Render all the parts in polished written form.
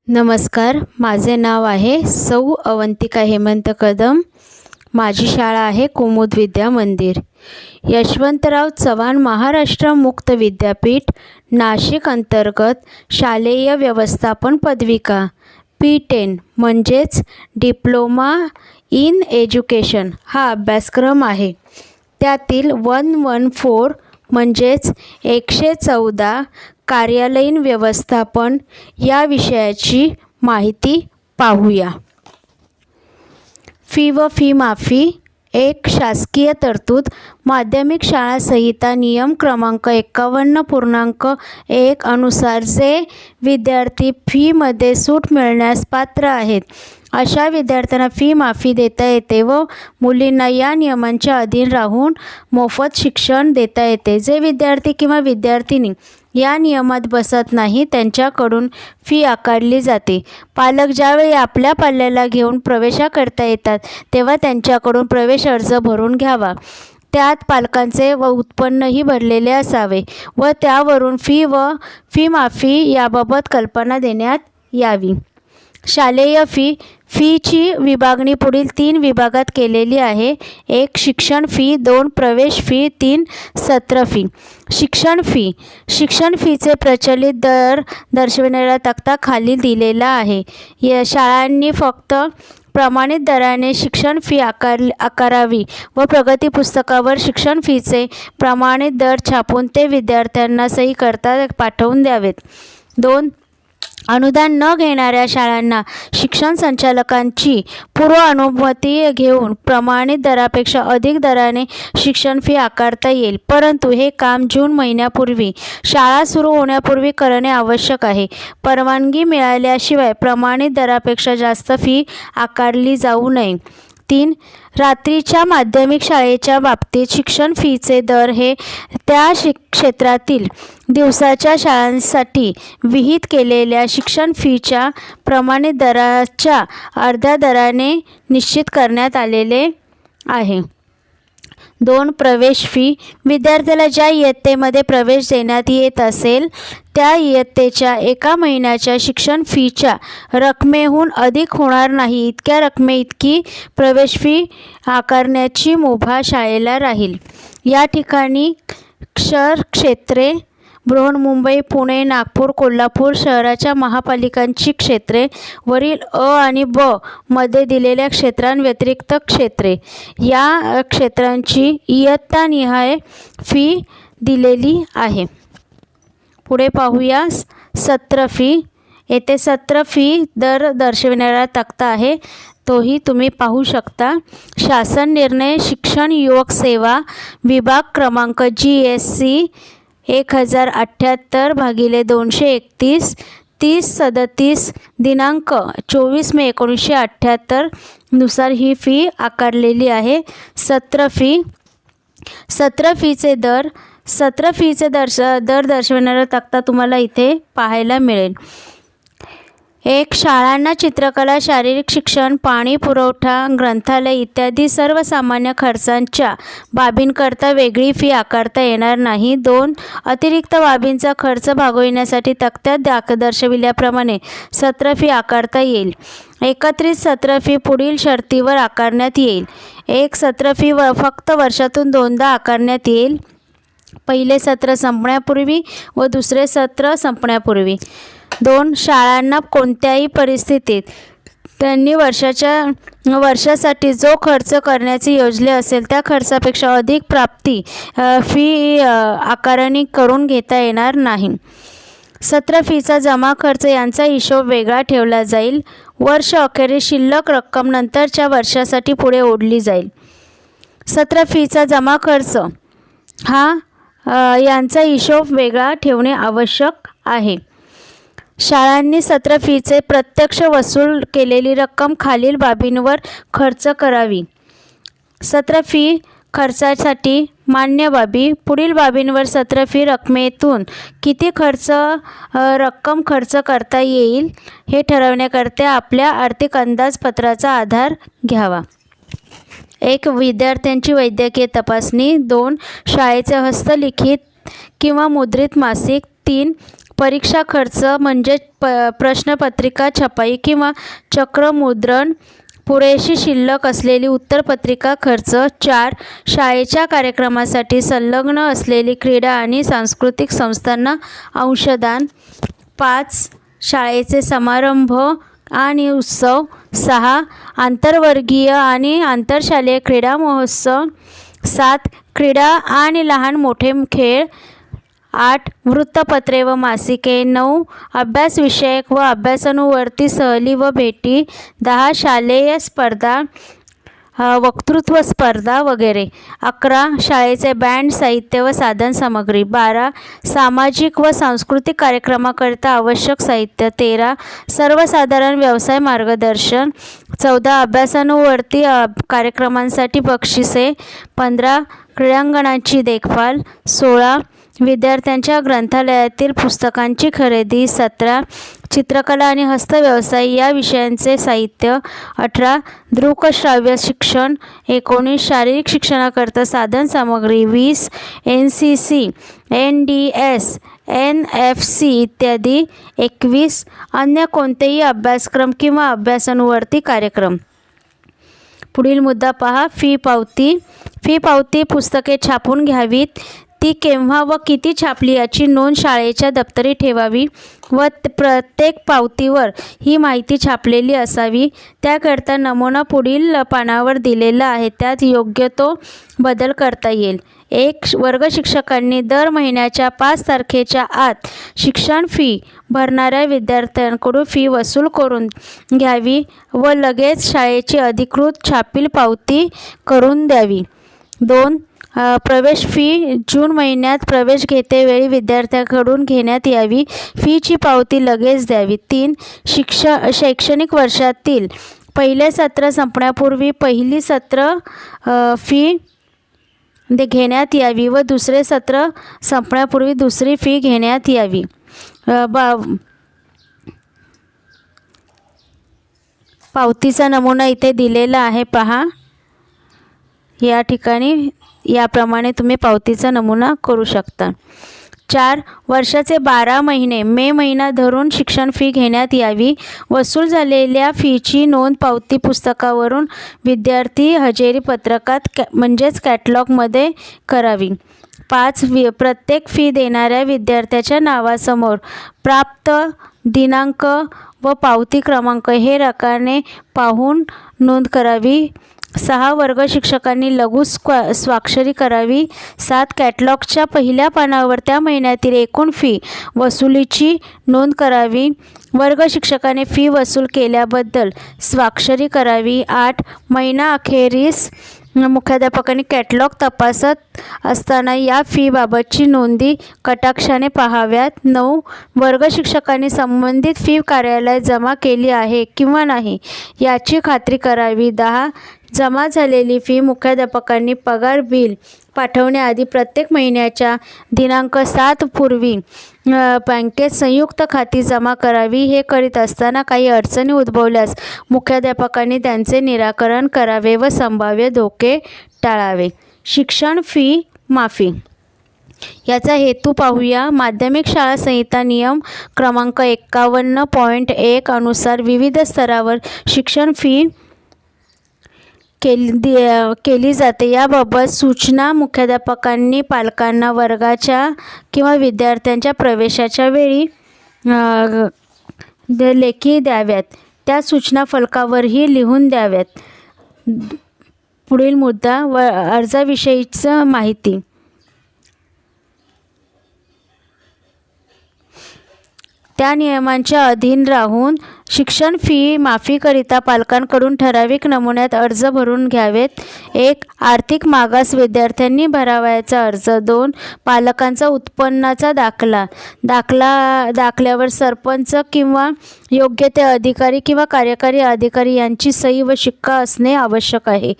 नमस्कार, माझे नाव आहे सौ अवंतिका हेमंत कदम। माझी शाळा आहे कुमुद विद्या मंदिर, यशवंतराव चव्हाण महाराष्ट्र मुक्त विद्यापीठ, नाशिक अंतर्गत शालेय व्यवस्थापन पदविका P10 म्हणजेच डिप्लोमा इन एज्युकेशन हा अभ्यासक्रम आहे। त्यातील 114 म्हणजेच 114 कार्यालयीन व्यवस्थापन या विषयाची माहिती पाहूया। फी व फी माफी एक शासकीय तरतूद माध्यमिक शाळा संहिता नियम क्रमांक 51.1 अनुसार जे विद्यार्थी फीमध्ये सूट मिळण्यास पात्र आहेत अशा विद्यार्थ्यांना फी माफी देता येते व मुलींना या नियमांच्या अधीन राहून मोफत शिक्षण देता येते। जे विद्यार्थी किंवा विद्यार्थिनी या नियमात बसत नाही त्यांच्याकडून फी आकारली जाते। पालक ज्यावेळी आपल्या पाल्याला घेऊन प्रवेशाकरता येतात तेव्हा त्यांच्याकडून प्रवेश अर्ज भरून घ्यावा। त्यात पालकांचे व उत्पन्नही भरलेले असावे व त्यावरून फी व फी माफी याबाबत कल्पना देण्यात यावी। शालेय फीची विभागणी पुढील 3 विभागात केलेली आहे। 1 शिक्षण फी, 2 प्रवेश फी, 3 सत्र फी। शिक्षण फीचे प्रचलित दर दर्शविणारा तक्ता खाली दिलेला आहे। या शाळांनी फक्त प्रमाणित दराने शिक्षण फी आकारावी व प्रगती पुस्तकावर शिक्षण फीचे प्रमाणित दर छापून ते विद्यार्थ्यांना सही करता पाठवून द्यावेत। 2 अनुदान न घेणाऱ्या शाळांना शिक्षण संचालकांची पूर्व अनुमती घेऊन प्रमाणित दरापेक्षा अधिक दराने शिक्षण फी आकारता येईल, परंतु हे काम जून महिन्यापूर्वी शाळा सुरू होण्यापूर्वी करणे आवश्यक आहे। परवानगी मिळाल्याशिवाय प्रमाणित दरापेक्षा जास्त फी आकारली जाऊ नये। 3 रात्रीच्या माध्यमिक शाळेच्या बाबतीत शिक्षण फीचे दर हे त्या क्षेत्रातील दिवसाच्या शाळांसाठी विहित केलेल्या शिक्षण फीच्या प्रमाणित दराच्या अर्ध्या दराने निश्चित करण्यात आलेले आहे। 2 प्रवेश फी विद्यार्थ्याला ज्या इयत्तेमध्ये प्रवेश देण्यात येत असेल त्या इयत्तेच्या 1 महिन्याच्या शिक्षण फीच्या रकमेहून अधिक होणार नाही इतक्या रकमेइतकी प्रवेश फी आकारण्याची मुभा शाळेला राहील। या ठिकाणी क्षेत्रे बृहन्मुंबई, पुणे, नागपूर, कोल्हापूर शहराच्या महापालिकांची क्षेत्रे वरील अ आणि ब मध्ये दिलेल्या क्षेत्रांव्यतिरिक्त क्षेत्रे या क्षेत्रांची इयत्तानिहाय फी दिलेली आहे। पुढे पाहूया सत्र फी। येथे सत्र फी दर दर्शविणारा तक्ता आहे, तोही तुम्ही पाहू शकता। शासन निर्णय शिक्षण युवक सेवा विभाग क्रमांक GSC 1078/231 3037 दिनांक 24 मे 1978 नुसार ही फी आकारलेली आहे। सत्र फीचे दर दर्शविणारा तक्ता तुम्हाला इथे पाहायला मिळेल। 1 शाळांना चित्रकला, शारीरिक शिक्षण, पाणी पुरवठा, ग्रंथालय इत्यादी सर्वसामान्य खर्चांच्या बाबींकरता वेगळी फी आकारता येणार नाही। 2 अतिरिक्त बाबींचा खर्च भागविण्यासाठी तक्त्यात दर्शविल्याप्रमाणे सत्र फी आकारता येईल। एकत्रित सत्र फी पुढील शर्तीवर आकारण्यात येईल। 1 सत्र फी फक्त वर्षातून 2दा आकारण्यात येईल, पहिले सत्र संपण्यापूर्वी व दुसरे सत्र संपण्यापूर्वी। 2 शाळांना कोणत्याही परिस्थितीत त्यांनी वर्षासाठी जो खर्च करण्याचे योजले असेल त्या खर्चापेक्षा अधिक प्राप्ती फी आकारणी करून घेता येणार नाही। सत्र फीचा जमा खर्च यांचा हिशोब वेगळा ठेवला जाईल। वर्ष अखेरीस शिल्लक रक्कम नंतरच्या वर्षासाठी पुढे ओढली जाईल। सत्र फीचा जमा खर्च यांचा हिशोब वेगळा ठेवणे आवश्यक आहे। शाळांनी सत्र फीचे प्रत्यक्ष वसूल केलेली रक्कम खालील बाबींवर खर्च करावी। सत्र फी खर्चासाठी मान्य बाबी पुढील बाबींवर सत्र फी रकमेतून किती रक्कम खर्च करता येईल हे ठरवण्याकरता आपल्या आर्थिक अंदाजपत्राचा आधार घ्यावा। 1 विद्यार्थ्यांची वैद्यकीय तपासणी, 2 शाळेचे हस्तलिखित किंवा मुद्रित मासिक, 3 परीक्षा खर्च म्हणजे प्रश्नपत्रिका छपाई किंवा चक्रमुद्रण, पुरेशी शिल्लक असलेली उत्तरपत्रिका खर्च. 4. शाळेच्या कार्यक्रमासाठी संलग्न असलेली क्रीडा आणि सांस्कृतिक संस्थांना अंशदान. 5. शाळेचे समारंभ आणि उत्सव. 6. आंतरवर्गीय आणि आंतरशालेय क्रीडा महोत्सव. 7. क्रीडा आणि लहान मोठे खेळ. 8. वृत्तपत्रे व मासिके. 9. अभ्यासविषयक व अभ्यासानुवर्ती सहली व भेटी. 10. शालेय स्पर्धा, वक्तृत्व स्पर्धा वगैरे. 11. शाळेचे बँड, साहित्य व साधनसामग्री. 12. सामाजिक व सांस्कृतिक कार्यक्रमाकरिता आवश्यक साहित्य. 13. सर्वसाधारण व्यवसाय मार्गदर्शन. 14. अभ्यासानुवर्ती कार्यक्रमांसाठी बक्षिसे. 15. क्रीडांगणाची देखभाल. 16. विद्यार्थ्यांच्या ग्रंथालयातील पुस्तकांची खरेदी. 17. चित्रकला आणि हस्तव्यवसाय या विषयांचे साहित्य. 18. दृकश्राव्य शिक्षण. 19. शारीरिक शिक्षणाकरता साधनसामग्री. 20. NCC, NDS, NFC इत्यादी. 21. अन्य कोणतेही अभ्यासक्रम किंवा अभ्यासानुवर्ती कार्यक्रम. पुढील मुद्दा पहा. फी पावती. फी पावती पुस्तके छापून घ्यावीत. ती केव्हा व किती छापली याची नोंद शाळेच्या दप्तरी ठेवावी व प्रत्येक पावतीवर ही माहिती छापलेली असावी. त्याकरता नमुना पुढील पानावर दिलेला आहे. त्यात योग्य तो बदल करता येईल. 1. वर्ग शिक्षकांनी दर महिन्याच्या 5 तारखेच्या आत शिक्षण फी भरणाऱ्या विद्यार्थ्यांकडून फी वसूल करून घ्यावी व लगेच शाळेची अधिकृत छापील पावती करून द्यावी. 2. प्रवेश फी जून महिन्यात प्रवेश घेतेवेळी विद्यार्थ्यांकडून घेण्यात यावी. फीची पावती लगेच द्यावी. 3. शैक्षणिक वर्षातील पहिले सत्र संपण्यापूर्वी पहिली सत्र फी घेण्यात यावी व दुसरे सत्र संपण्यापूर्वी दुसरी फी घेण्यात यावी. पावतीचा नमुना इथे दिलेला आहे पहा. या ठिकाणी याप्रमाणे तुम्ही पावतीचा नमुना करू शकता. 4. वर्षाचे 12 महिने मे महिना धरून शिक्षण फी घेण्यात यावी. वसूल झालेल्या फीची नोंद पावती पुस्तकावरून विद्यार्थी हजेरी पत्रकात म्हणजेच कॅटलॉगमध्ये करावी. 5. प्रत्येक फी देणाऱ्या विद्यार्थ्याच्या नावासमोर प्राप्त दिनांक व पावती क्रमांक हे रकाने पाहून नोंद करावी. 6. वर्ग शिक्षकांनी लघु स्वाक्षरी करावी. 7. कॅटलॉगच्या पहिल्या पानावर त्या महिन्यातील एकूण फी वसुलीची नोंद करावी. वर्ग शिक्षकाने फी वसूल केल्याबद्दल स्वाक्षरी करावी. 8. महिना अखेरीस मुख्याध्यापकांनी कॅटलॉग तपासत असताना या फीबाबतची नोंदी कटाक्षाने पाहाव्यात. 9. वर्ग शिक्षकांनी संबंधित फी कार्यालयात जमा केली आहे किंवा नाही याची खात्री करावी. 10. जमा झालेली फी मुख्याध्यापकांनी पगार बिल पाठवण्याआधी प्रत्येक महिन्याच्या दिनांक 7 पूर्वी बँकेत संयुक्त खाती जमा करावी. हे करीत असताना काही अडचणी उद्भवल्यास मुख्याध्यापकांनी त्यांचे निराकरण करावे व संभाव्य धोके टाळावे. शिक्षण फी माफी याचा हेतू पाहूया. माध्यमिक शाळा संहिता नियम क्रमांक 51.1 अनुसार विविध स्तरावर शिक्षण फी केली जाते. याबाबत सूचना मुख्याध्यापकांनी पालकांना वर्गाच्या किंवा विद्यार्थ्यांच्या प्रवेशाच्या वेळी लेखी द्याव्यात. त्या सूचना फलकावरही लिहून द्याव्यात. पुढील मुद्दा अर्जाविषयीची माहिती. त्या नियमांच्या अधीन राहून शिक्षण फी माफीकरिता पालकांकडून ठराविक नमुन्यात अर्ज भरून घ्यावेत. 1. आर्थिक मागास विद्यार्थ्यांनी भरावयाचा अर्ज. 2. पालकांचा उत्पन्नाचा दाखल्यावर सरपंच किंवा योग्य ते अधिकारी किंवा कार्यकारी अधिकारी यांची सही व शिक्का असणे आवश्यक आहे.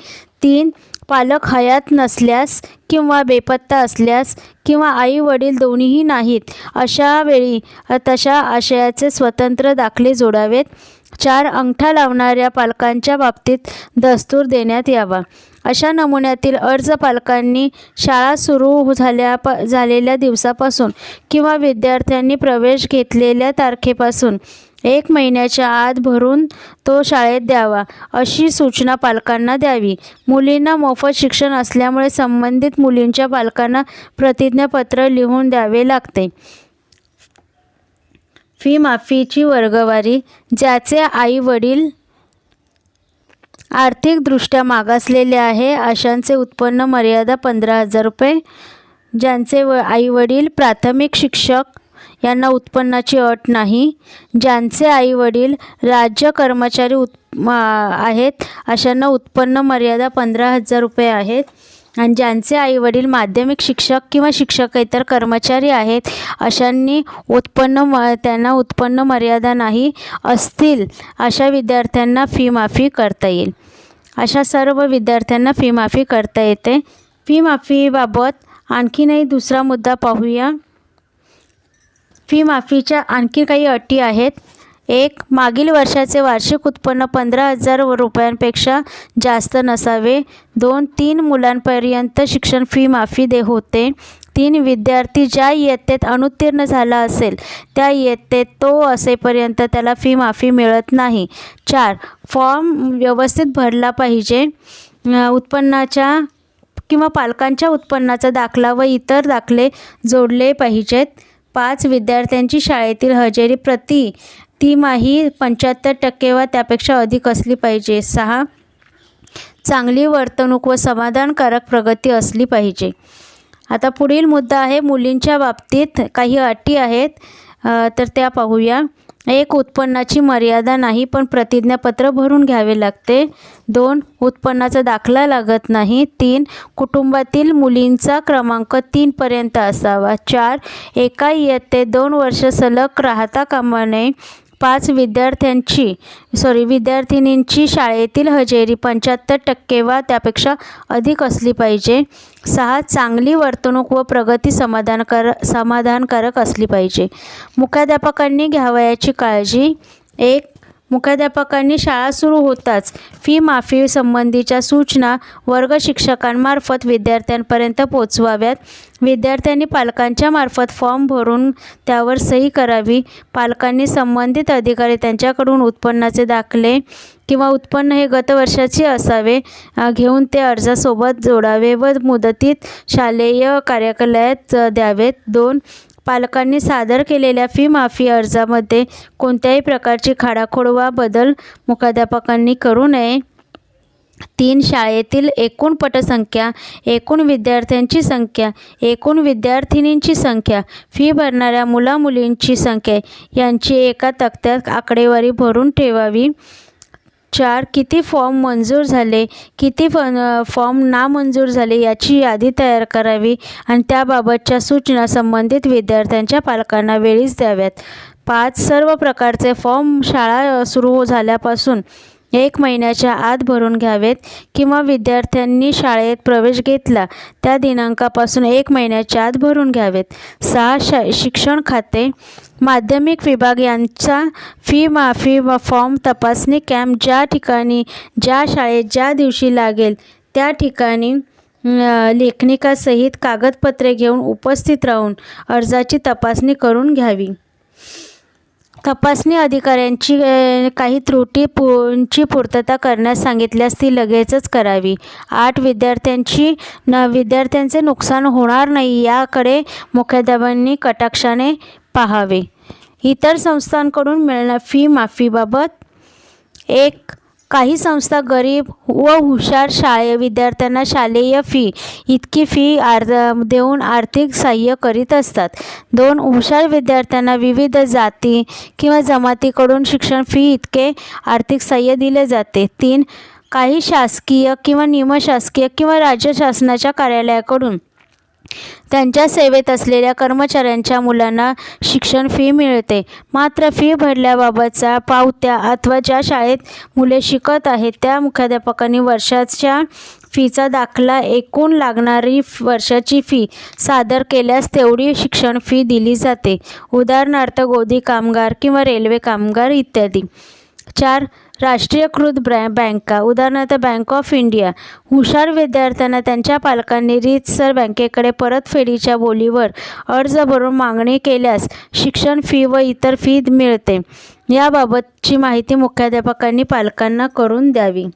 3. पालक हयात नसल्यास किंवा बेपत्ता असल्यास किंवा आई वडील दोन्हीही नाहीत अशा वेळी तशा आशयाचे स्वतंत्र दाखले जोडावेत. 4. अंगठा लावणाऱ्या पालकांच्या बाबतीत दस्तूर देण्यात यावा. अशा नमुन्यातील अर्ज पालकांनी शाळा सुरू झालेल्या दिवसापासून किंवा विद्यार्थ्यांनी प्रवेश घेतलेल्या तारखेपासून 1 महिन्याच्या आत भरून तो शाळेत द्यावा अशी सूचना पालकांना द्यावी. मुलींना मोफत शिक्षण असल्यामुळे संबंधित मुलींच्या पालकांना प्रतिज्ञापत्र लिहून द्यावे लागते. फी माफीची वर्गवारी. ज्याचे आई वडील आर्थिकदृष्ट्या मागासलेले आहे अशांचे उत्पन्न मर्यादा 15,000 रुपये. ज्यांचे आई वडील प्राथमिक शिक्षक यांना उत्पन्नाची अट नाही. ज्यांचे आई वडील राज्य कर्मचारी आहेत अशांना उत्पन्न मर्यादा 15,000 रुपये आहेत. आणि ज्यांचे आई वडील माध्यमिक शिक्षक किंवा शिक्षकेतर कर्मचारी आहेत अशांनी त्यांना उत्पन्न मर्यादा नाही असतील अशा विद्यार्थ्यांना फी माफी करता येईल. अशा सर्व विद्यार्थ्यांना फी माफी करता येते. फी माफीबाबत आणखीनही दुसरा मुद्दा पाहूया. फी माफीच्या आणखी काही अटी आहेत. 1. मागील वर्षाचे वार्षिक उत्पन्न 15,000 रुपयांपेक्षा जास्त नसावे. 2. 3 मुलांपर्यंत शिक्षण फी माफी होते. 3. विद्यार्थी ज्या इयत्तेत अनुत्तीर्ण झाला असेल त्या इयत्तेत तो असेपर्यंत त्याला फी माफी मिळत नाही. 4. फॉर्म व्यवस्थित भरला पाहिजे. उत्पन्नाच्या किंवा पालकांच्या उत्पन्नाचा दाखला व इतर दाखले जोडले पाहिजेत. 5. विद्यार्थ्यांची शाळेतील हजेरी प्रति तिमाही 75% वा त्यापेक्षा अधिक असली पाहिजे. 6. चांगली वर्तणूक व समाधानकारक प्रगती असली पाहिजे. आता पुढील मुद्दा आहे मुलींच्या बाबतीत काही अटी आहेत तर त्या पाहूया. 1. उत्पन्नाची मर्यादा नाही पण प्रतिज्ञापत्र भरून घ्यावे लागते. 2. उत्पन्नाचा दाखला लागत नाही. 3. कुटुंबातील मुलींचा क्रमांक 3 पर्यंत असावा. 4. एका इयत्तेत 2 वर्ष सलग राहता कामा नये. 5. विद्यार्थिनींची शाळेतील हजेरी 75% वा त्यापेक्षा अधिक असली पाहिजे. 6. चांगली वर्तणूक व प्रगती समाधानकारक असली पाहिजे. मुख्याध्यापकांनी घ्यावयाची काळजी. 1. मुख्याध्यापकांनी शाळा सुरू होताच फी माफी संबंधीच्या सूचना वर्ग शिक्षकांमार्फत विद्यार्थ्यांपर्यंत पोचवाव्यात. विद्यार्थ्यांनी पालकांच्या मार्फत फॉर्म भरून त्यावर सही करावी. पालकांनी संबंधित अधिकारी त्यांच्याकडून उत्पन्नाचे दाखले किंवा उत्पन्न हे गत वर्षाचे असावे घेऊन ते अर्जासोबत जोडावे व मुदतीत शालेय कार्यालयात द्यावेत. 2. पालकांनी सादर केलेल्या फी माफी अर्जामध्ये कोणत्याही प्रकारची खाडाखोड वा बदल मुख्याध्यापकांनी करू नये. 3. शाळेतील एकूण पटसंख्या, एकूण विद्यार्थ्यांची संख्या, एकूण विद्यार्थिनींची संख्या, फी भरणाऱ्या मुलामुलींची संख्या यांची एका तक्त्यात आकडेवारी भरून ठेवावी. 4. किती फॉर्म मंजूर झाले, किती फॉर्म नामंजूर झाले याची यादी तयार करावी आणि त्याबाबतच्या सूचना संबंधित विद्यार्थ्यांच्या पालकांना वेळीच द्याव्यात. 5. सर्व प्रकारचे फॉर्म शाळा सुरू झाल्यापासून 1 महिन्याच्या आत भरून घ्यावेत किंवा विद्यार्थ्यांनी शाळेत प्रवेश घेतला त्या दिनांकापासून 1 महिन्याच्या आत भरून घ्यावेत. 6. शिक्षण खाते, माध्यमिक विभाग यांचा फी माफी फॉर्म तपासणी कॅम्प ज्या ठिकाणी ज्या शाळेत ज्या दिवशी लागेल त्या ठिकाणी लेखनिकासहित कागदपत्रे घेऊन उपस्थित राहून अर्जाची तपासणी करून घ्यावी. तपासणी अधिकाऱ्यांची काही त्रुटींची पूर्तता करण्यास सांगितल्यास ती लगेचच करावी. 8. विद्यार्थ्यांचे नुकसान होणार नाही याकडे मुख्याध्यापकांनी कटाक्षाने पाहावे. इतर संस्थांकडून मिळणाऱ्या फी माफीबाबत. 1. काही संस्था गरीब व हुशार विद्यार्थ्यांना शालेय फी इतकी फी देऊन आर्थिक सहाय्य करीत असतात. 2. हुशार विद्यार्थ्यांना विविध जाती किंवा जमातीकडून शिक्षण फी इतके आर्थिक सहाय्य दिले जाते. 3. काही शासकीय किंवा निमशासकीय किंवा राज्य शासनाच्या कार्यालयाकडून त्यांच्या सेवेत असलेल्या कर्मचाऱ्यांच्या मुलांना शिक्षण फी मिळते. मात्र फी भरल्याबाबतच्या पावत्या अथवा ज्या शाळेत मुले शिकत आहेत त्या मुख्याध्यापकांनी वर्षाच्या फीचा दाखला, एकूण लागणारी वर्षाची फी सादर केल्यास तेवढी शिक्षण फी दिली जाते. उदाहरणार्थ गोदी कामगार किंवा रेल्वे कामगार इत्यादी. 4. राष्ट्रीयकृत बँका, उदाहरणार्थ बँक ऑफ इंडिया. हुशार विद्यार्थ्यांना त्यांच्या पालकांनी रीतसर बँकेकडे परतफेडीच्या बोलीवर अर्ज भरून मागणी केल्यास शिक्षण फी व इतर फी मिळते. याबाबतची माहिती मुख्याध्यापकांनी पालकांना करून द्यावी.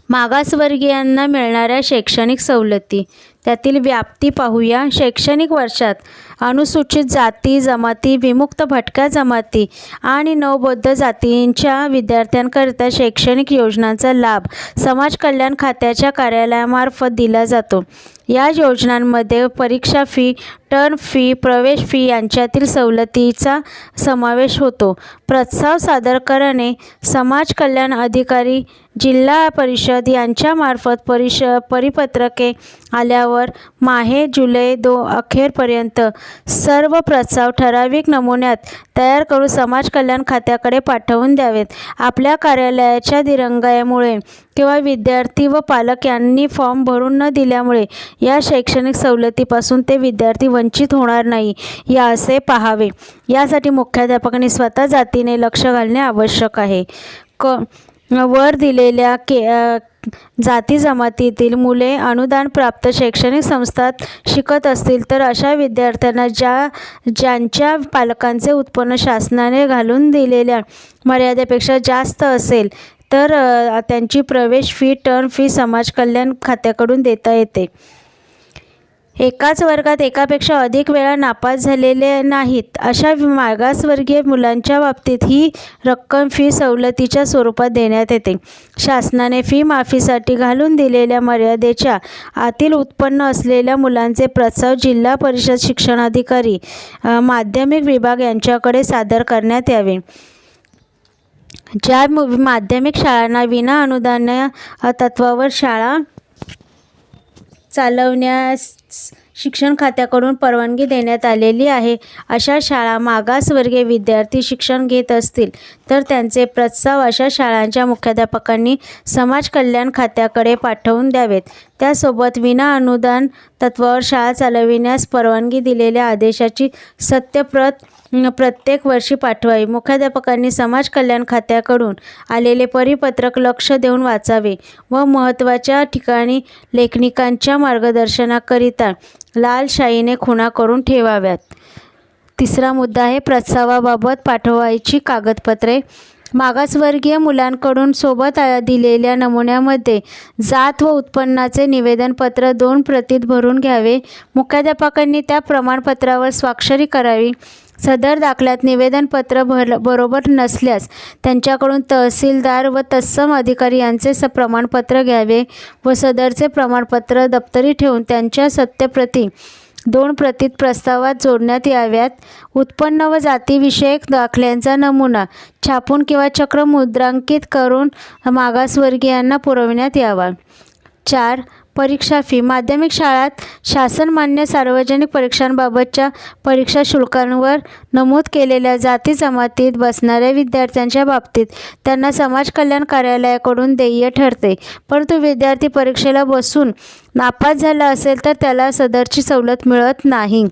मागासवर्गीयांना मिळणाऱ्या शैक्षणिक सवलती, त्यातील व्याप्ती पाहूया. शैक्षणिक वर्षात अनुसूचित जाती, जमाती, विमुक्त भटक्या जमाती आणि नवबौद्ध जातींच्या विद्यार्थ्यांकरिता शैक्षणिक योजनांचा लाभ समाज कल्याण खात्याच्या कार्यालयामार्फत दिला जातो. या योजनांमध्ये परीक्षा फी, टर्म फी, प्रवेश फी यांच्यातील सवलतीचा समावेश होतो. प्रस्ताव सादर करणे समाज कल्याण अधिकारी, जिल्हा परिषद यांच्यामार्फत परिपत्रके आल्यावर माहे जुलै अखेरपर्यंत सर्व प्रस्ताव ठराविक नमुन्यात तयार करून समाज कल्याण खात्याकडे पाठवून द्यावेत. आपल्या कार्यालयाच्या दिरंगाईमुळे किंवा विद्यार्थी व पालक यांनी फॉर्म भरून न दिल्यामुळे या शैक्षणिक सवलतीपासून ते विद्यार्थी वंचित होणार नाही असे पाहावे. यासाठी मुख्याध्यापकांनी स्वतः जातीने लक्ष घालणे आवश्यक आहे. वर दिलेल्या जाती जमातीतील मुले अनुदानप्राप्त शैक्षणिक संस्थात शिकत असतील तर अशा विद्यार्थ्यांना ज्यांच्या पालकांचे उत्पन्न शासनाने घालून दिलेल्या मर्यादेपेक्षा जास्त असेल तर त्यांची प्रवेश फी, टर्म फी समाज कल्याण खात्याकडून देता येते. एकाच वर्गात एकापेक्षा अधिक वेळा नापास झालेले नाहीत अशा मागासवर्गीय मुलांच्या बाबतीत ही रक्कम फी सवलतीच्या स्वरूपात देण्यात येते. शासनाने फी माफीसाठी घालून दिलेल्या मर्यादेच्या आतील उत्पन्न असलेल्या मुलांचे प्रस्ताव जिल्हा परिषद शिक्षणाधिकारी, माध्यमिक विभाग यांच्याकडे सादर करण्यात यावे. ज्या माध्यमिक शाळांना विना अनुदान तत्त्वावर शाळा चालवण्यास शिक्षण खात्याकडून परवानगी देण्यात आलेली आहे अशा शाळा मागासवर्गीय विद्यार्थी शिक्षण घेत असतील तर त्यांचे प्रस्ताव अशा शाळांच्या मुख्याध्यापकांनी समाज कल्याण खात्याकडे पाठवून द्यावेत. त्यासोबत विना अनुदान तत्त्वावर शाळा चालविण्यास परवानगी दिलेल्या आदेशाची सत्यप्रत प्रत्येक वर्षी पाठवावी. मुख्याध्यापकांनी समाज कल्याण खात्याकडून आलेले परिपत्रक लक्ष देऊन वाचावे व महत्त्वाच्या ठिकाणी लेखनिकांच्या मार्गदर्शनाकरिता लाल शाईने खुणा करून ठेवाव्यात. तिसरा मुद्दा आहे प्रस्तावाबाबत पाठवायची कागदपत्रे. मागासवर्गीय मुलांकडून सोबत दिलेल्या नमुन्यामध्ये जात व उत्पन्नाचे निवेदनपत्र 2 प्रतीत भरून घ्यावे. मुख्याध्यापकांनी त्या प्रमाणपत्रावर स्वाक्षरी करावी. सदर दाखल्यात निवेदनपत्र बरोबर नसल्यास त्यांच्याकडून तहसीलदार व तत्सम अधिकारी यांचे प्रमाणपत्र घ्यावे व सदरचे प्रमाणपत्र दप्तरी ठेवून त्यांच्या सत्यप्रती 2 प्रतीत प्रस्तावात जोडण्यात याव्यात. उत्पन्न व जातीविषयक दाखल्यांचा नमुना छापून किंवा चक्र मुद्रांकित करून मागासवर्गीयांना पुरविण्यात यावा. 4. परीक्षा फी. माध्यमिक शाळात शासनमान्य सार्वजनिक परीक्षांबाबतच्या परीक्षा शुल्कांवर नमूद केलेल्या जाती जमातीत बसणाऱ्या विद्यार्थ्यांच्या बाबतीत त्यांना समाज कल्याण कार्यालयाकडून देय ठरते. परंतु विद्यार्थी परीक्षेला बसून नापास झाला असेल तर त्याला सदरची सवलत मिळत नाही.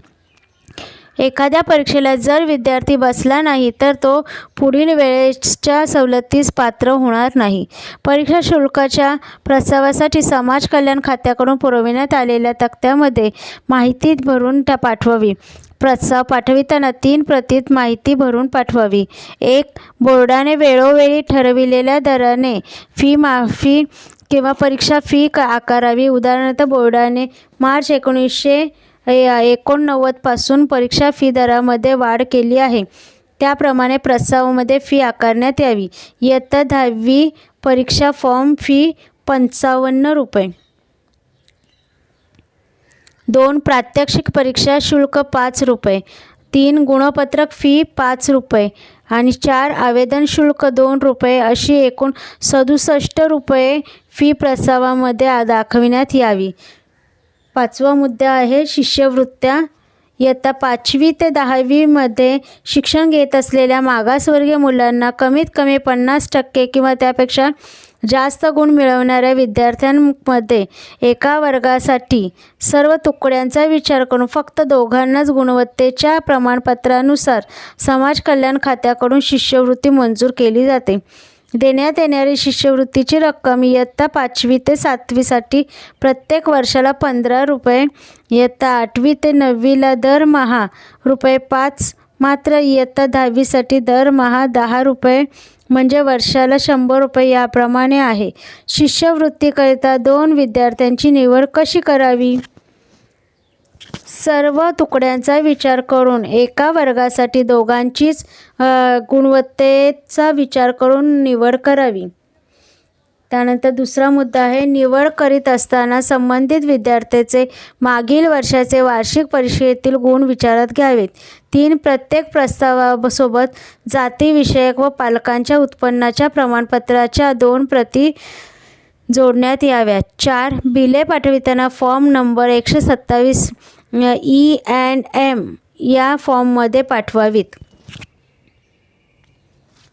एखाद्या परीक्षेला जर विद्यार्थी बसला नाही तर तो पुढील वेळेच्या सवलतीस पात्र होणार नाही. परीक्षा शुल्काच्या प्रस्तावासाठी समाज कल्याण खात्याकडून पुरविण्यात आलेल्या तक्त्यामध्ये माहिती भरून पाठवावी. प्रस्ताव पाठविताना 3 प्रतीत माहिती भरून पाठवावी. 1. बोर्डाने वेळोवेळी ठरविलेल्या दराने फी माफी किंवा परीक्षा फी आकारावी. उदाहरणार्थ बोर्डाने मार्च 1989 पासून परीक्षा फी दरामध्ये वाढ केली आहे त्याप्रमाणे प्रस्तावामध्ये फी आकारण्यात यावी. इयत्ता 10वी परीक्षा फॉर्म फी 55 रुपये. 2. प्रात्यक्षिक परीक्षा शुल्क 5 रुपये. 3. गुणपत्रक फी 5 रुपये आणि 4. आवेदन शुल्क 2 रुपये अशी एकूण 67 रुपये फी प्रस्तावामध्ये दाखविण्यात यावी. पाचवा मुद्दा आहे शिष्यवृत्त्या. इयत्ता 5वी ते 10वीमध्ये शिक्षण घेत असलेल्या मागासवर्गीय मुलांना कमीत कमी 50% किंवा त्यापेक्षा जास्त गुण मिळवणाऱ्या विद्यार्थ्यांमध्ये एका वर्गासाठी सर्व तुकड्यांचा विचार करून फक्त दोघांनाच गुणवत्तेच्या प्रमाणपत्रानुसार समाज कल्याण खात्याकडून शिष्यवृत्ती मंजूर केली जाते. देण्यात येणारी शिष्यवृत्तीची रक्कम इयत्ता 5वी ते 7वीसाठी प्रत्येक वर्षाला ₹15, इयत्ता 8वी ते 9वीला दरमहा ₹5, मात्र इयत्ता 10वीसाठी दरमहा ₹10 म्हणजे वर्षाला ₹100 याप्रमाणे आहे. शिष्यवृत्तीकरिता 2 विद्यार्थ्यांची निवड कशी करावी? सर्व तुकड्यांचा विचार करून एका वर्गासाठी दोघांचीच गुणवत्तेचा विचार करून निवड करावी. त्यानंतर दुसरा मुद्दा आहे निवड करीत असताना संबंधित विद्यार्थ्याचे मागील वर्षाचे वार्षिक परीक्षेतील गुण विचारात घ्यावेत. 3 प्रत्येक प्रस्तावासोबत जातीविषयक व पालकांच्या उत्पन्नाच्या प्रमाणपत्राच्या 2 प्रती जोडण्यात याव्यात. 4 बिले पाठविताना फॉर्म नंबर 127 E&M या फॉर्ममध्ये पाठवावीत.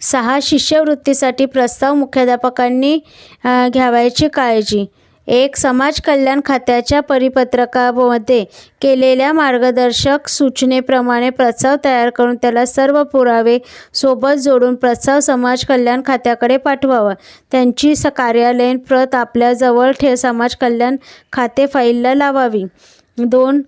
6 शिष्यवृत्तीसाठी प्रस्ताव मुख्याध्यापकांनी घ्यावयाची काळजी. 1 समाज कल्याण खात्याच्या परिपत्रकामध्ये केलेल्या मार्गदर्शक सूचनेप्रमाणे प्रस्ताव तयार करून त्याला सर्व पुरावे सोबत जोडून प्रस्ताव समाज कल्याण खात्याकडे पाठवावा. त्यांची कार्यालयीन प्रत आपल्या जवळ समाज कल्याण खाते फाईलला लावावी. 2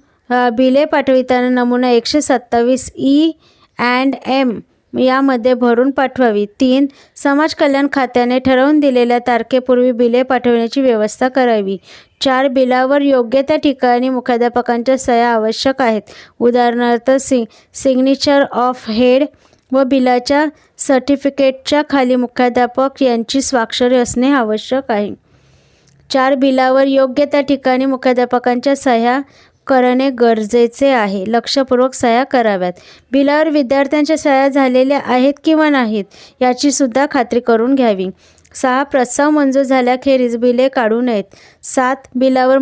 बिले पाठविताना नमुना 127 E&M यामध्ये भरून पाठवावी. 3 समाज कल्याण खात्याने ठरवून दिलेल्या तारखेपूर्वी बिले पाठविण्याची व्यवस्था करावी. 4 बिलावर योग्य त्या ठिकाणी मुख्याध्यापकांच्या सह्या आवश्यक आहेत. उदाहरणार्थ सिग्नेचर ऑफ हेड व बिलाच्या सर्टिफिकेटच्या खाली मुख्याध्यापक यांची स्वाक्षरी असणे आवश्यक आहे. 4 बिलावर योग्य त्या ठिकाणी मुख्याध्यापकांच्या सह्या करणे गरजेचे आहे. लक्षपूर्वक सह्या कराव्यात. बिलावर विद्यार्थ्यांच्या सह्या झालेल्या आहेत किंवा नाहीत याची सुद्धा खात्री करून घ्यावी. 6 प्रस्ताव मंजूर झाल्याखेरीज बिले काढू नयेत. 7 बिलावर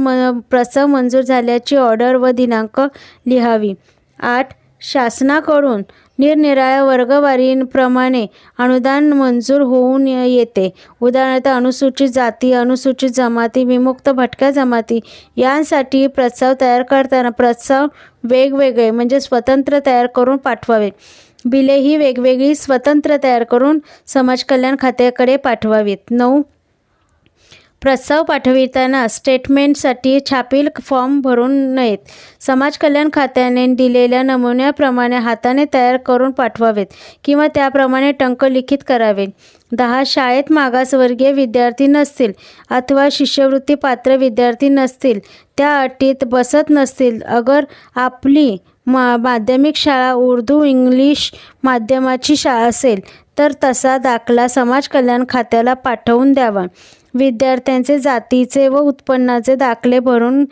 प्रस्ताव मंजूर झाल्याची ऑर्डर व दिनांक लिहावी. 8 शासनाकडून निरनिराळ्या वर्गवारीप्रमाणे अनुदान मंजूर होऊन येते. उदाहरणार्थ अनुसूचित जाती, अनुसूचित जमाती, विमुक्त भटक्या जमाती यांसाठी प्रस्ताव तयार करताना प्रस्ताव वेगवेगळे म्हणजे स्वतंत्र तयार करून पाठवावे. बिलेही वेगवेगळी स्वतंत्र तयार करून समाज कल्याण खात्याकडे पाठवावीत. 9 प्रस्ताव पाठविताना स्टेटमेंटसाठी छापील फॉर्म भरून नयेत. समाज कल्याण खात्याने दिलेल्या नमुन्याप्रमाणे हाताने तयार करून पाठवावेत किंवा त्याप्रमाणे टंकलिखित करावे. 10 शाळेत मागासवर्गीय विद्यार्थी नसतील अथवा शिष्यवृत्ती पात्र विद्यार्थी नसतील, त्या अटीत बसत नसतील, अगर आपली माध्यमिक शाळा उर्दू इंग्लिश माध्यमाची शाळा असेल तर तसा दाखला समाज कल्याण खात्याला पाठवून द्यावा. विद्यार्थ्यांचे जातीचे व उत्पन्नाचे दाखले भरून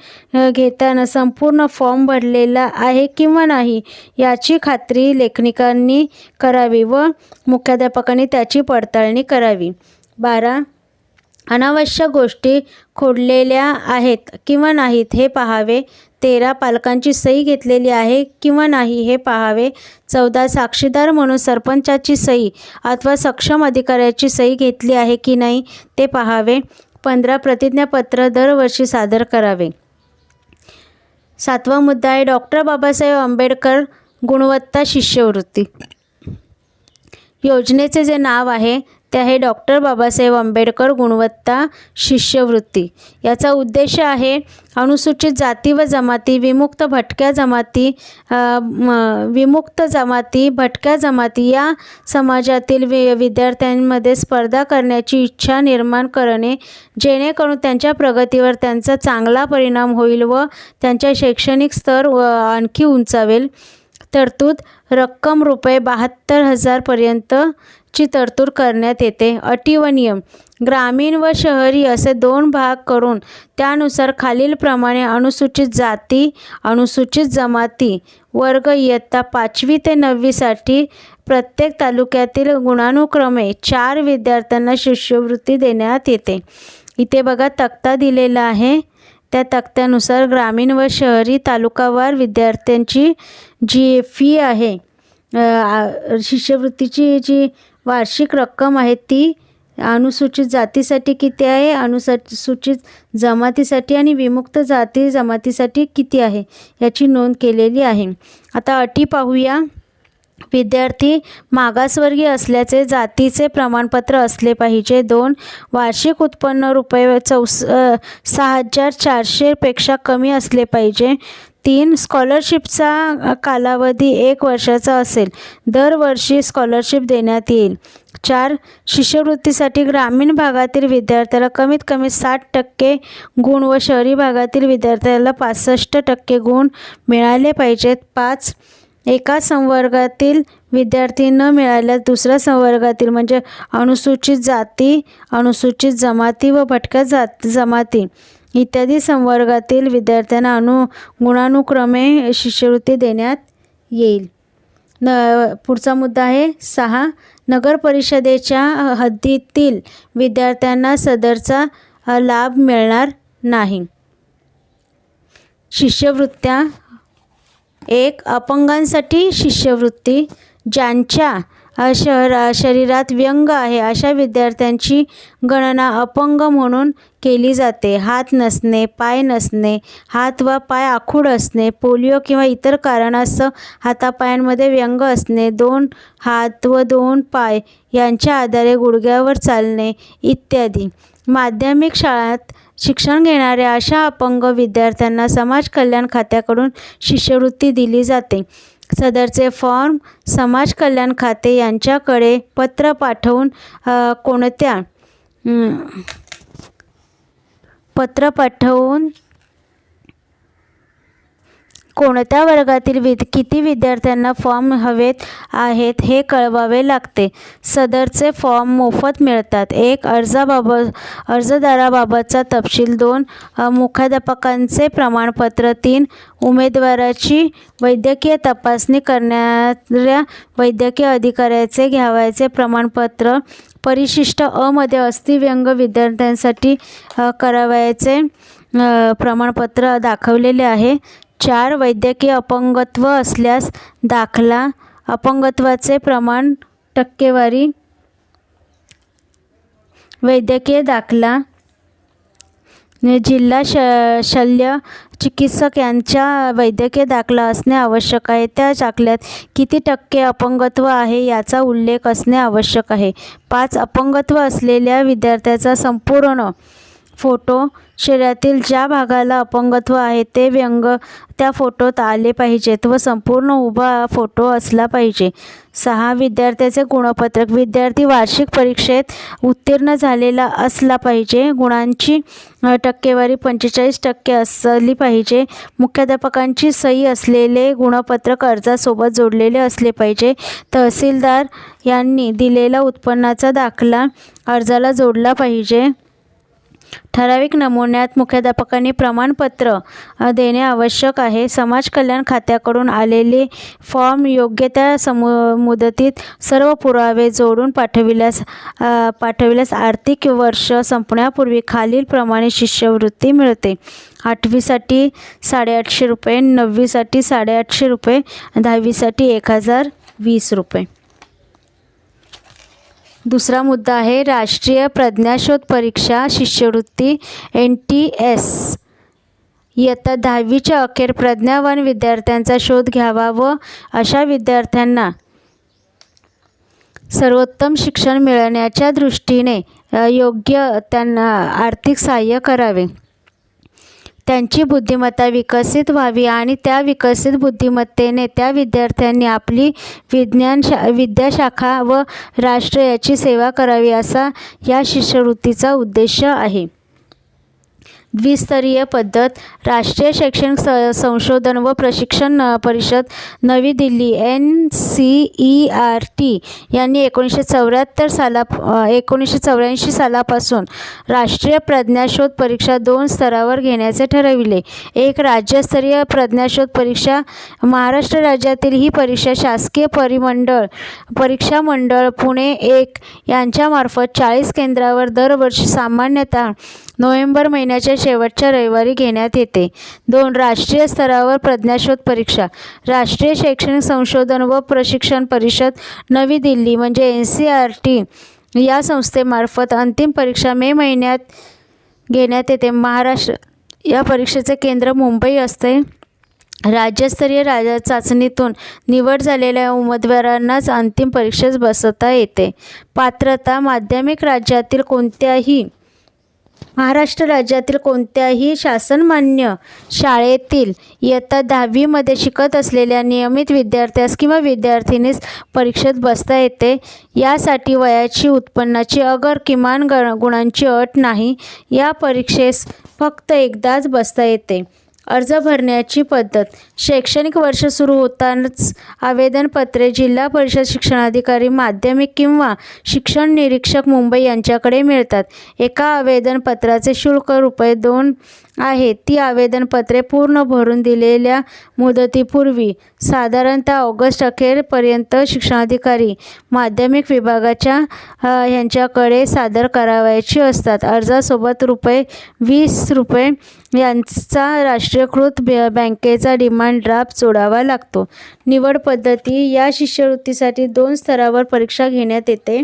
घेताना संपूर्ण फॉर्म भरलेला आहे किंवा नाही याची खात्री लेखनिकांनी करावी व मुख्याध्यापकांनी त्याची पडताळणी करावी. 12 अनावश्यक गोष्टी खोडलेल्या आहेत किंवा नाहीत हे पाहावे. 13 पालकांची सही घेतलेली आहे किंवा नाही हे पाहावे. 14 साक्षीदार म्हणून सरपंचाची सही अथवा सक्षम अधिकाऱ्याची सही घेतली आहे की नाही ते पाहावे. 15 प्रतिज्ञापत्र दरवर्षी सादर करावे. 7वा मुद्दा आहे डॉक्टर बाबासाहेब आंबेडकर गुणवत्ता शिष्यवृत्ती. योजनेचे जे नाव आहे ते आहे डॉक्टर बाबासाहेब आंबेडकर गुणवत्ता शिष्यवृत्ती. याचा उद्देश आहे अनुसूचित जाती व जमाती, विमुक्त भटक्या जमाती या समाजातील विद्यार्थ्यांमध्ये स्पर्धा करण्याची इच्छा निर्माण करणे, जेणेकरून त्यांच्या प्रगतीवर त्यांचा चांगला परिणाम होईल व त्यांच्या शैक्षणिक स्तर आणखी उंचावेल. तरतूद रक्कम ₹72,000 पर्यंतची तरतूद करण्यात येते. अटी व नियम ग्रामीण व शहरी असे 2 भाग करून त्यानुसार खालीलप्रमाणे अनुसूचित जाती, अनुसूचित जमाती वर्ग इयत्ता 5वी ते 9वीसाठी प्रत्येक तालुक्यातील गुणानुक्रमे 4 विद्यार्थ्यांना शिष्यवृत्ती देण्यात येते. इथे बघा तक्ता दिलेला आहे, त्या तक्त्यानुसार ग्रामीण व शहरी तालुकावार विद्यार्थ्यांची जी फी आहे, शिष्यवृत्तीची जी वार्षिक रक्कम आहे ती अनुसूचित जातीसाठी किती आहे, अनुसूचित जमातीसाठी आणि विमुक्त जाती जमातीसाठी किती आहे याची नोंद केलेली आहे. आता अटी पाहूया. विद्यार्थी मागासवर्गीय असल्याचे जातीचे प्रमाणपत्र असले पाहिजे. 2. वार्षिक उत्पन्न रुपये 6,400 पेक्षा कमी असले पाहिजे. 3. स्कॉलरशिपचा कालावधी 1 वर्षाचा असेल. दरवर्षी स्कॉलरशिप देण्यात येईल. 4. शिष्यवृत्तीसाठी ग्रामीण भागातील विद्यार्थ्याला कमीत कमी 60% गुण व शहरी भागातील विद्यार्थ्याला 65% गुण मिळाले पाहिजेत. 5. एका संवर्गातील विद्यार्थी न मिळाल्यास दुसऱ्या संवर्गातील म्हणजे अनुसूचित जाती, अनुसूचित जमाती व भटक्या जमाती इत्यादी संवर्गातील विद्यार्थ्यांना गुणानुक्रमे शिष्यवृत्ती देण्यात येईल. पुढचा मुद्दा आहे 6. नगर परिषदेच्या हद्दीतील विद्यार्थ्यांना सदरचा लाभ मिळणार नाही. शिष्यवृत्त्या 1. अपंगांसाठी शिष्यवृत्ती. ज्यांच्या शरीरात व्यंग आहे अशा विद्यार्थ्यांची गणना अपंग म्हणून केली जाते. हात नसणे, पाय नसणे, हात व पाय आखूड असणे, पोलिओ किंवा इतर कारणास्तव हातापायांमध्ये व्यंग असणे, 2 हात व 2 पाय यांच्या आधारे गुडघ्यावर चालणे इत्यादी. माध्यमिक शाळात शिक्षण घेणाऱ्या अशा अपंग विद्यार्थ्यांना समाज कल्याण खात्याकडून शिष्यवृत्ती दिली जाते. सदरचे फॉर्म समाज कल्याण खाते यांच्याकडे पत्र पाठवून कोणत्या वर्गातील किती विद्यार्थ्यांना फॉर्म हवेत आहेत हे कळवावे लागते. सदरचे फॉर्म मोफत मिळतात. 1. अर्जदाराबाबतचा तपशील. 2. मुख्याध्यापकांचे प्रमाणपत्र. 3. उमेदवाराची वैद्यकीय तपासणी करणाऱ्या वैद्यकीय अधिकाऱ्याचे घ्यावयाचे प्रमाणपत्र. परिशिष्ट अ मध्ये अस्थिव्यंग विद्यार्थ्यांसाठी करावयाचे प्रमाणपत्र दाखवलेले आहे. 4. वैद्यकीय अपंगत्व असल्यास दाखला. अपंगत्वाचे प्रमाण, टक्केवारी, वैद्यकीय दाखला. जिल्हा शल्य चिकित्सक यांचा वैद्यकीय दाखला असणे आवश्यक आहे. त्या दाखल्यात किती टक्के अपंगत्व आहे याचा उल्लेख असणे आवश्यक आहे. 5. अपंगत्व असलेल्या विद्यार्थ्याचा संपूर्ण फोटो. शरीरातील ज्या भागाला अपंगत्व आहे ते व्यंग त्या फोटोत आले पाहिजेत व संपूर्ण उभा फोटो असला पाहिजे. 6. विद्यार्थ्याचे गुणपत्रक. विद्यार्थी वार्षिक परीक्षेत उत्तीर्ण झालेला असला पाहिजे. गुणांची टक्केवारी 45% असली पाहिजे. मुख्याध्यापकांची सही असलेले गुणपत्रक अर्जासोबत जोडलेले असले पाहिजे. तहसीलदार यांनी दिलेला उत्पन्नाचा दाखला अर्जाला जोडला पाहिजे. ठराविक नमुन्यात मुख्याध्यापकांनी प्रमाणपत्र देणे आवश्यक आहे. समाज कल्याण खात्याकडून आलेले फॉर्म योग्य त्या मुदतीत सर्व पुरावे जोडून पाठविल्यास आर्थिक वर्ष संपण्यापूर्वी खालीलप्रमाणे शिष्यवृत्ती मिळते. 8वीसाठी 850 रुपये, 9वीसाठी 850 रुपये, 10वीसाठी 1020 रुपये. दुसरा मुद्दा आहे राष्ट्रीय प्रज्ञाशोध परीक्षा शिष्यवृत्ती NTS. इयत्ता 10वीच्या अखेर प्रज्ञावान विद्यार्थ्यांचा शोध घ्यावा व अशा विद्यार्थ्यांना सर्वोत्तम शिक्षण मिळण्याच्या दृष्टीने योग्य त्यांना आर्थिक सहाय्य करावे. त्यांची बुद्धिमत्ता विकसित व्हावी आणि त्या विकसित बुद्धिमत्तेने त्या विद्यार्थ्यांनी आपली विद्याशाखा व राष्ट्र याची सेवा करावी असा या शिष्यवृत्तीचा उद्देश आहे. द्विस्तरीय पद्धत. राष्ट्रीय शैक्षणिक संशोधन व प्रशिक्षण परिषद नवी दिल्ली NCERT यांनी 1984 सालापासून राष्ट्रीय प्रज्ञाशोध परीक्षा 2 स्तरावर घेण्याचे ठरविले. 1. राज्यस्तरीय प्रज्ञाशोध परीक्षा. महाराष्ट्र राज्यातील ही परीक्षा शासकीय परीक्षा मंडळ पुणे 1 यांच्यामार्फत 40 केंद्रावर दरवर्षी सामान्यतः नोव्हेंबर महिन्याच्या शेवटच्या रविवारी घेण्यात येते. 2. राष्ट्रीय स्तरावर प्रज्ञाशोध परीक्षा. राष्ट्रीय शैक्षणिक संशोधन व प्रशिक्षण परिषद नवी दिल्ली म्हणजे NCERT या संस्थेमार्फत अंतिम परीक्षा मे महिन्यात घेण्यात येते. महाराष्ट्र या परीक्षेचे केंद्र मुंबई असते. राज्यस्तरीय चाचणीतून निवड झालेल्या उमेदवारांनाच अंतिम परीक्षेस बसता येते. पात्रता. महाराष्ट्र राज्यातील कोणत्याही शासनमान्य शाळेतील इयत्ता 10वी मध्ये शिकत असलेल्या नियमित विद्यार्थ्यास किंवा विद्यार्थिनीस परीक्षेत बसता येते. यासाठी वयाची, उत्पन्नाची अगर किमान गुणांची अट नाही. या परीक्षेस फक्त एकदाच बसता येते. अर्ज भरण्याची पद्धत. शैक्षणिक वर्ष सुरू होताच आवेदनपत्रे जिल्हा परिषद शिक्षणाधिकारी, माध्यमिक किंवा शिक्षण निरीक्षक मुंबई यांच्याकडे मिळतात. एका आवेदनपत्राचे शुल्क ₹2 आहे. ती आवेदनपत्रे पूर्ण भरून दिलेल्या मुदतीपूर्वी साधारणतः ऑगस्ट अखेरपर्यंत शिक्षणाधिकारी, माध्यमिक विभागाच्या यांच्याकडे सादर करावयाची असतात. अर्जासोबत ₹20 यांचा राष्ट्रीयकृत बँकेचा डिमांड ड्राफ्ट जोडावा लागतो. निवड पद्धती. या शिष्यवृत्तीसाठी 2 स्तरावर परीक्षा घेण्यात येते.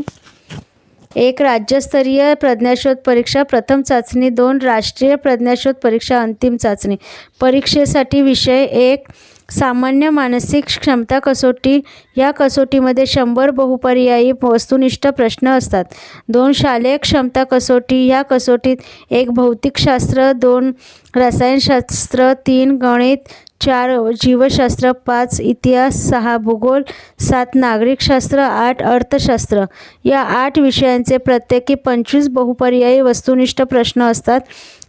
1. राज्यस्तरीय प्रज्ञाशोध परीक्षा प्रथम चाचणी. 2. राष्ट्रीय प्रज्ञाशोध परीक्षा अंतिम चाचणी. परीक्षेसाठी विषय. 1. सामान्य मानसिक क्षमता कसोटी. या कसोटीमध्ये 100 बहुपर्यायी वस्तुनिष्ठ प्रश्न असतात. 2. शालेय क्षमता कसोटी. या कसोटीत 1 भौतिकशास्त्र, 2 रसायनशास्त्र, 3 गणित, 4 जीवशास्त्र, 5 इतिहास, 6 भूगोल, 7 नागरिकशास्त्र, 8 अर्थशास्त्र. या 8 विषयांचे प्रत्येकी 25 बहुपर्यायी वस्तुनिष्ठ प्रश्न असतात.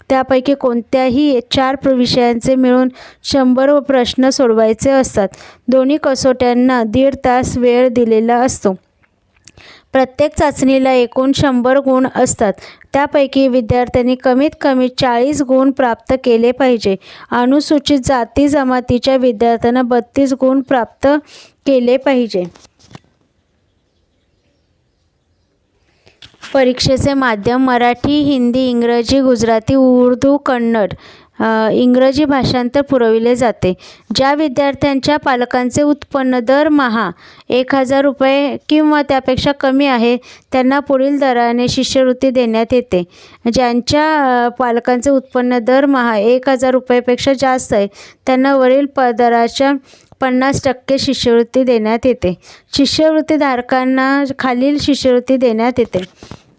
त्यापैकी कोणत्याही 4 विषयांचे मिळून 100 प्रश्न सोडवायचे असतात. दोन्ही कसोट्यांना 1.5 तास वेळ दिलेला असतो. प्रत्येक चाचणीला एकूण 100 गुण असतात. त्यापैकी विद्यार्थ्यांनी कमीत कमी 40 गुण प्राप्त केले पाहिजे. अनुसूचित जाती जमातीच्या विद्यार्थ्यांना 32 गुण प्राप्त केले पाहिजे. परीक्षेचे माध्यम. मराठी, हिंदी, इंग्रजी, गुजराती, उर्दू, कन्नड. इंग्रजी भाषांतर पुरविले जाते. ज्या विद्यार्थ्यांच्या पालकांचे उत्पन्न दरमहा ₹1000 किंवा त्यापेक्षा कमी आहे त्यांना पुढील दराने शिष्यवृत्ती देण्यात येते. ज्यांच्या पालकांचे उत्पन्न दरमहा ₹1000 पेक्षा जास्त आहे त्यांना वरील दराच्या 50% शिष्यवृत्ती देण्यात येते. शिष्यवृत्ती धारकांना खालील शिष्यवृत्ती देण्यात येते.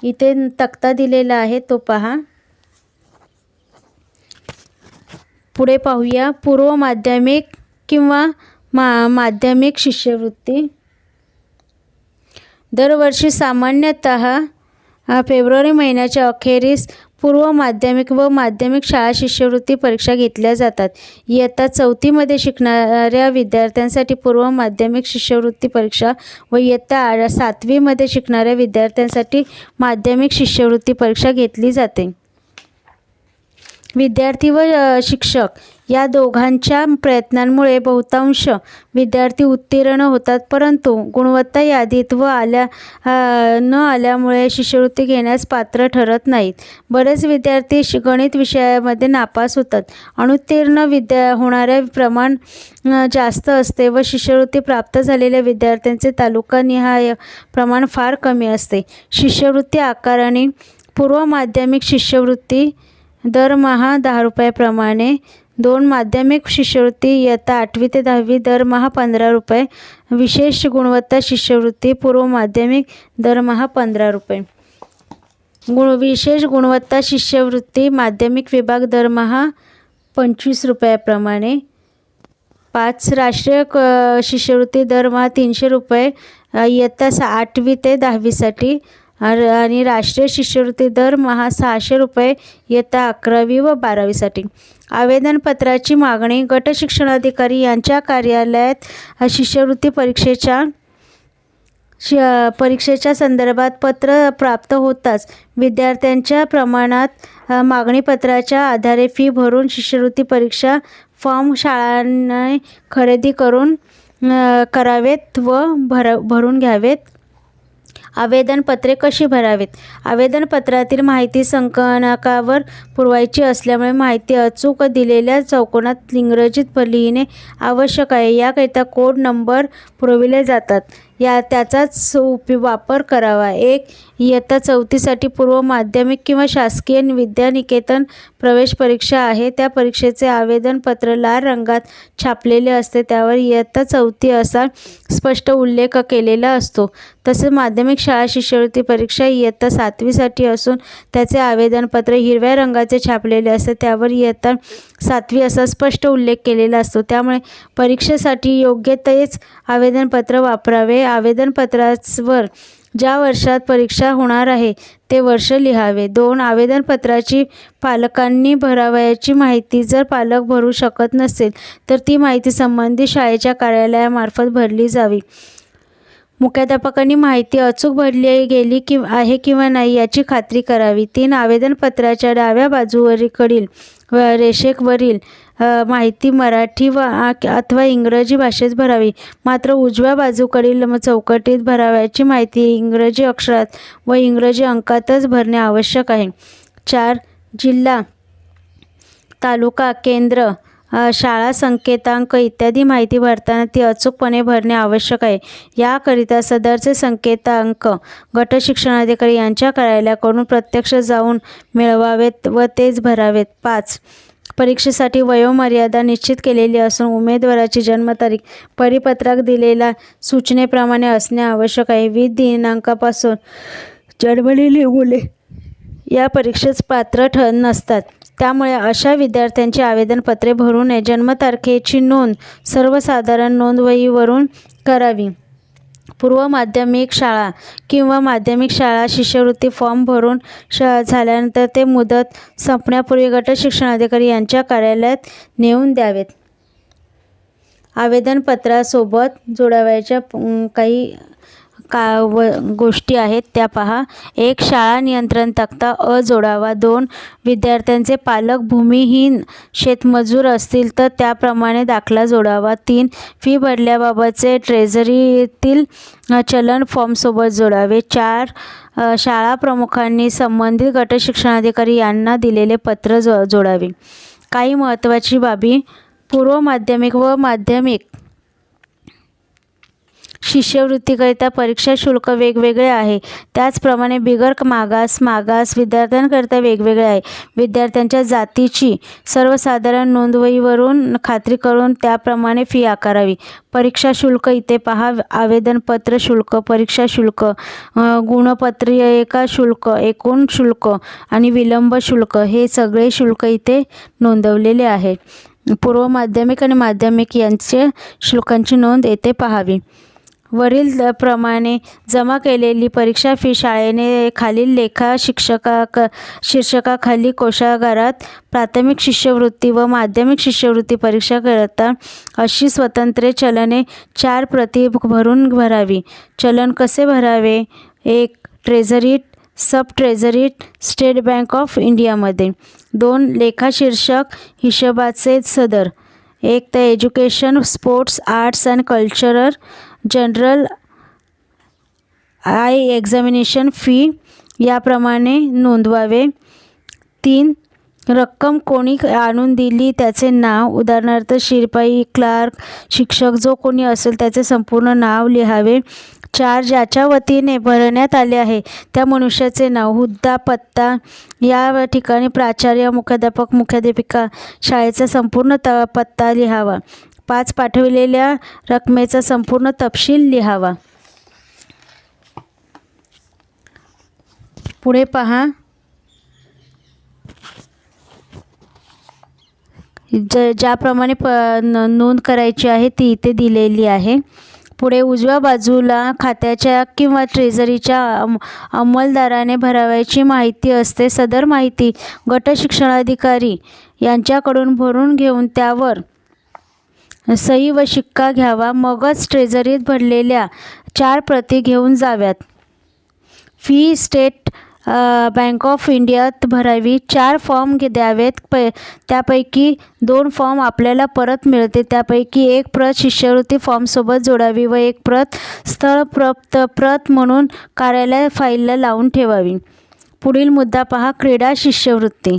इथे तक्ता दिलेला आहे तो पहा. पुढे पाहूया. पूर्व माध्यमिक किंवा माध्यमिक शिष्यवृत्ती. दरवर्षी सामान्यतः फेब्रुवारी महिन्याच्या अखेरीस पूर्व माध्यमिक व माध्यमिक शाळा शिष्यवृत्ती परीक्षा घेतल्या जातात. इयत्ता 4मध्ये शिकणाऱ्या विद्यार्थ्यांसाठी पूर्व माध्यमिक शिष्यवृत्ती परीक्षा व इयत्ता 7वीमध्ये शिकणाऱ्या विद्यार्थ्यांसाठी माध्यमिक शिष्यवृत्ती परीक्षा घेतली जाते. विद्यार्थी व शिक्षक या दोघांच्या प्रयत्नांमुळे बहुतांश विद्यार्थी उत्तीर्ण होतात, परंतु गुणवत्ता यादीत न आल्यामुळे शिष्यवृत्ती घेण्यास पात्र ठरत नाहीत. बरेच विद्यार्थी गणित विषयामध्ये नापास होतात. अनुत्तीर्ण होणाऱ्या प्रमाण जास्त असते व शिष्यवृत्ती प्राप्त झालेल्या विद्यार्थ्यांचे तालुकानिहाय प्रमाण फार कमी असते. शिष्यवृत्ती आकारणी. पूर्व माध्यमिक शिष्यवृत्ती दरमहा ₹10 प्रमाणे. 2 माध्यमिक शिष्यवृत्ती इयत्ता 8वी ते 10वी दरमहा ₹15. विशेष गुणवत्ता शिष्यवृत्ती पूर्व माध्यमिक दरमहा ₹15. विशेष गुणवत्ता शिष्यवृत्ती माध्यमिक विभाग दरमहा ₹25 प्रमाणे. 5 राष्ट्रीय शिष्यवृत्ती दरमहा ₹300 इयत्ता 8वी ते 10वीसाठी आणि राष्ट्रीय शिष्यवृत्ती दरमहा ₹600 इयत्ता 11वी व 12वीसाठी. आवेदनपत्राची मागणी. गट शिक्षणाधिकारी यांच्या कार्यालयात शिष्यवृत्ती परीक्षेच्या संदर्भात पत्र प्राप्त होताच विद्यार्थ्यांच्या प्रमाणात मागणीपत्राच्या आधारे फी भरून शिष्यवृत्ती परीक्षा फॉर्म शाळांनी खरेदी करावेत व भरून घ्यावेत. आवेदनपत्रे कशी भरावीत? आवेदनपत्रातील माहिती संगणकावर पुरवायची असल्यामुळे माहिती अचूक दिलेल्या चौकोनात इंग्रजीत लिहिणे आवश्यक आहे. याकरिता कोड नंबर पुरविले जातात. त्याचाच वापर करावा. 1. इयत्ता 4थी साठी पूर्व माध्यमिक किंवा शासकीय विद्यानिकेतन प्रवेश परीक्षा आहे. त्या परीक्षेचे आवेदनपत्र लाल रंगात छापलेले असते. त्यावर इयत्ता 4थी असा स्पष्ट उल्लेख केलेला असतो. तसेच माध्यमिक शाळा शिष्यवृत्ती परीक्षा इयत्ता 7वी साठी असून त्याचे आवेदनपत्र हिरव्या रंगाचे छापलेले असते. त्यावर इयत्ता 7वी असा स्पष्ट उल्लेख केलेला असतो. त्यामुळे परीक्षेसाठी योग्य तेच आवेदनपत्र वापरावे. आवेदनपत्रावर ज्या वर्षात परीक्षा होणार आहे ते वर्ष लिहावे. 2. आवेदनपत्राची पालकांनी भरावयाची माहिती जर पालक भरू शकत नसेल तर ती माहिती संबंधित शाळेच्या कार्यालयामार्फत भरली जावी. मुख्याध्यापकांनी माहिती अचूक भरली गेली आहे किंवा नाही याची खात्री करावी. 3. आवेदनपत्राच्या डाव्या बाजूकडील रेषेवरील माहिती मराठी अथवा इंग्रजी भाषेत भरावी. मात्र उजव्या बाजूकडील चौकटीत भरावयाची माहिती इंग्रजी अक्षरात व इंग्रजी अंकातच भरणे आवश्यक आहे. 4. जिल्हा, तालुका, केंद्र, शाळा संकेतांक इत्यादी माहिती भरताना ती अचूकपणे भरणे आवश्यक आहे. याकरिता सदरचे संकेतांक गट शिक्षणाधिकारी यांच्या कार्यालयाकडून प्रत्यक्ष जाऊन मिळवावेत व तेच भरावेत. 5. परीक्षेसाठी वयोमर्यादा निश्चित केलेली असून उमेदवाराची जन्मतारीख परिपत्रात दिलेल्या सूचनेप्रमाणे असणे आवश्यक आहे. 20 दिनांकापासून जन्मलेली मुले या परीक्षेस पात्र नसतात. त्यामुळे अशा विद्यार्थ्यांची आवेदनपत्रे भरू नये. जन्मतारखेची नोंद सर्वसाधारण नोंदवहीवरून करावी. पूर्व माध्यमिक शाळा किंवा माध्यमिक शाळा शिष्यवृत्ती फॉर्म भरून झाल्यानंतर ते मुदत संपण्यापूर्वी गट शिक्षणाधिकारी यांच्या कार्यालयात नेऊन द्यावेत. आवेदनपत्रासोबत जोडावयाच्या काही गोष्टी आहेत त्या पहा. 1. शाळा नियंत्रण तक्ता अ जोडावा. 2. विद्यार्थ्यांचे पालक भूमिहीन शेतमजूर असतील तर त्याप्रमाणे दाखला जोडावा. 3. फी भरल्याबाबतचे ट्रेझरीतील चलन फॉर्मसोबत जोडावे. 4. शाळा प्रमुखांनी संबंधित गट शिक्षणाधिकारी यांना दिलेले पत्र जोडावे. काही महत्त्वाची बाबी. पूर्व माध्यमिक व माध्यमिक शिष्यवृत्तीकरिता परीक्षा शुल्क वेगवेगळे आहे. त्याचप्रमाणे बिगर मागास विद्यार्थ्यांकरिता वेगवेगळे आहे. विद्यार्थ्यांच्या जातीची सर्वसाधारण नोंदवहीवरून खात्री करून त्याप्रमाणे फी आकारावी. परीक्षा शुल्क इथे पहा. आवेदनपत्र शुल्क, परीक्षा शुल्क, गुणपत्रिका शुल्क, एकूण शुल्क आणि विलंब शुल्क हे सगळे शुल्क इथे नोंदवलेले आहे. पूर्व माध्यमिक आणि माध्यमिक यांच्या शुल्कांची नोंद येथे पाहावी. वरील प्रमाणे जमा केलेली परीक्षा फी शाळेने खालील लेखा शीर्षकाखाली कोषागारात प्राथमिक शिष्यवृत्ती व माध्यमिक शिष्यवृत्ती परीक्षा करता अशी स्वतंत्र चलने 4 प्रती भरून भरावी. चलन कसे भरावे? 1. ट्रेझरीत, सब ट्रेझरीत, स्टेट बँक ऑफ इंडियामध्ये. 2. लेखा शीर्षक हिशोबाचे सदर. 1. तर education, sports, arts and cultural, general, examination fee याप्रमाणे नोंदवावे. 3. रक्कम कोणी आणून दिली त्याचे नाव, उदाहरणार्थ शिपाई, क्लार्क, शिक्षक जो कोणी असेल त्याचे संपूर्ण नाव लिहावे. 4. ज्याच्या वतीने भरण्यात आले आहे त्या मनुष्याचे नाव, हुद्दा, पत्ता, या ठिकाणी प्राचार्य, मुख्याध्यापक, मुख्याध्यापिका, शाळेचा संपूर्ण पत्ता लिहावा. 5. पाठविलेल्या रकमेचा संपूर्ण तपशील लिहावा. पुढे पहा. ज्याप्रमाणे नोंद करायची आहे ती इथे दिलेली आहे. पुढे उजव्या बाजूला खात्याच्या किंवा ट्रेझरीच्या अंमलदाराने भरावयाची माहिती असते. सदर माहिती गट शिक्षणाधिकारी यांच्याकडून भरून घेऊन त्यावर सही व शिक्का घ्यावा. मगच ट्रेझरीत भरलेल्या 4 प्रती घेऊन जाव्यात. फी स्टेट बँक ऑफ इंडियात भरावी. 4 फॉर्म द्यावेत. त्यापैकी 2 फॉर्म आपल्याला परत मिळते. त्यापैकी एक प्रत शिष्यवृत्ती फॉर्मसोबत जोडावी व एक प्रत स्थळ प्रत म्हणून कार्यालय फाईलला लावून ठेवावी. पुढील मुद्दा पहा. क्रीडा शिष्यवृत्ती.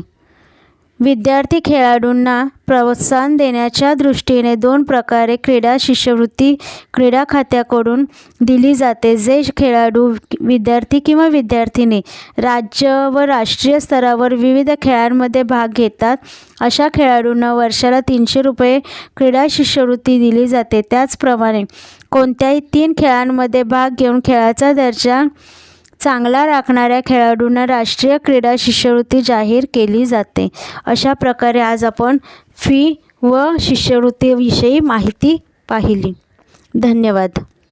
विद्यार्थी खेळाडूंना प्रोत्साहन देण्याच्या दृष्टीने 2 प्रकारे क्रीडा शिष्यवृत्ती क्रीडा खात्याकडून दिली जाते. जे खेळाडू, विद्यार्थी किंवा विद्यार्थिनी राज्य व राष्ट्रीय स्तरावर विविध खेळांमध्ये भाग घेतात अशा खेळाडूंना वर्षाला 300 रुपये क्रीडा शिष्यवृत्ती दिली जाते. त्याचप्रमाणे कोणत्याही 3 खेळांमध्ये भाग घेऊन खेळाचा दर्जा चांगला राखणाऱ्या खेळाडूंना राष्ट्रीय क्रीडा शिष्यवृत्ती जाहीर केली जाते. अशा प्रकारे आज आपण फी व शिष्यवृत्तीविषयी माहिती पाहिली. धन्यवाद.